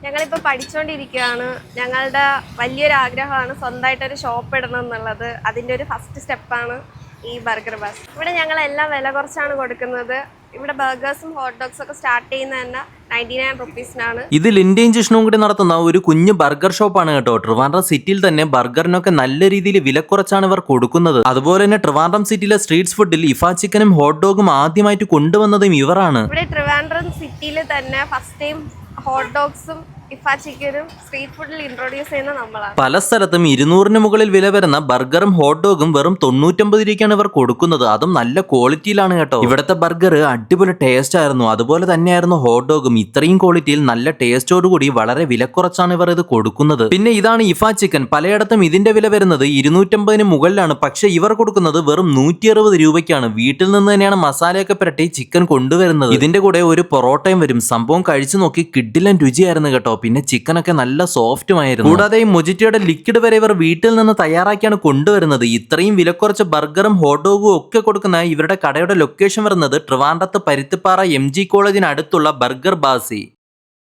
ഞങ്ങളിപ്പോൾ പഠിച്ചുകൊണ്ടിരിക്കുകയാണ്. ഞങ്ങളുടെ വലിയൊരു ആഗ്രഹമാണ് സ്വന്തമായിട്ടൊരു ഷോപ്പ് ഇടണം എന്നുള്ളത്. അതിൻ്റെ ഒരു ഫസ്റ്റ് സ്റ്റെപ്പാണ് ഈ ബർഗർ ബസ്. ഇവിടെ ഞങ്ങളെല്ലാം വില കുറച്ചാണ് കൊടുക്കുന്നത്. ഇവിടെ ബർഗേഴ്സും ഹോട്ട് ഡോഗ്സും ഒക്കെ സ്റ്റാർട്ട് ചെയ്യുന്നത് തന്നെ 99 റുപ്പീസിനാണ്. ഇത് ലിൻഡയും ജിഷ്ണുവും കൂടി നടത്തുന്ന ഒരു കുഞ്ഞു ബർഗർ ഷോപ്പാണ് കേട്ടോ. ട്രിവാൻഡ്രം സിറ്റിയിൽ തന്നെ ബർഗറിനൊക്കെ നല്ല രീതിയിൽ വില കുറച്ചാണ് ഇവർ കൊടുക്കുന്നത്. അതുപോലെ തന്നെ ട്രിവാൻഡ്രം സിറ്റിയിലെ സ്ട്രീറ്റ് ഫുഡിൽ ഇഫ ചിക്കനും ഹോട്ട് ഡോഗും ആദ്യമായിട്ട് കൊണ്ടുവന്നതും ഇവരാണ്. ഇവിടെ ട്രിവാൻഡ്രം സിറ്റിയിൽ തന്നെ ഫസ്റ്റ് ടൈം ഹോട്ട് ഡോഗ്സും ഇഫ ചിക്കനും സ്ട്രീറ്റ് ഫുഡിൽ ഇൻട്രൊഡ്യൂസ് ചെയ്യുന്ന നമ്മളാണ്. പല സ്ഥലത്തും 200-ന് മുകളിൽ വില വരുന്ന ബർഗറും ഹോട്ട് ഡോഗും വെറും 99 രൂപയ്ക്കാണ് ഇവർ കൊടുക്കുന്നത്. അതും നല്ല ക്വാളിറ്റിയിലാണ് കേട്ടോ. ഇവിടുത്തെ ബർഗർ അടിപൊളി ടേസ്റ്റ് ആയിരുന്നു. അതുപോലെ തന്നെയായിരുന്നു ഹോട്ട് ഡോഗും. ഇത്രയും ക്വാളിറ്റിയിൽ നല്ല ടേസ്റ്റോടുകൂടി വളരെ വിലക്കുറച്ചാണ് ഇവർ ഇത് കൊടുക്കുന്നത്. പിന്നെ ഇതാണ് ഇഫ ചിക്കൻ. പലയിടത്തും ഇതിന്റെ വില വരുന്നത് 250-ന് മുകളിലാണ്. പക്ഷെ ഇവർ കൊടുക്കുന്നത് വെറും 160 രൂപയ്ക്കാണ്. വീട്ടിൽ നിന്ന് തന്നെയാണ് മസാലയൊക്കെ പുരട്ടി ചിക്കൻ കൊണ്ടുവരുന്നത്. ഇതിന്റെ കൂടെ ഒരു പൊറോട്ടയും വരും. സംഭവം കഴിച്ചു നോക്കി കിഡിലൻ രുചിയായിരുന്നു കേട്ടോ. പിന്നെ ചിക്കനൊക്കെ നല്ല സോഫ്റ്റുമായിരുന്നു. കൂടാതെ ഈ മൊജിറ്റോയുടെ ലിക്വിഡ് വരെ ഇവർ വീട്ടിൽ നിന്ന് തയ്യാറാക്കിയാണ് കൊണ്ടുവരുന്നത്. ഇത്രയും വിലക്കുറച്ച് ബർഗറും ഹോട്ട് ഡോഗും ഒക്കെ കൊടുക്കുന്ന ഇവരുടെ കടയുടെ ലൊക്കേഷൻ വരുന്നത് ട്രിവാൻഡ്രത്ത് പരുത്തിപ്പാറ MG കോളേജിന് അടുത്തുള്ള ബർഗർ ബാസി.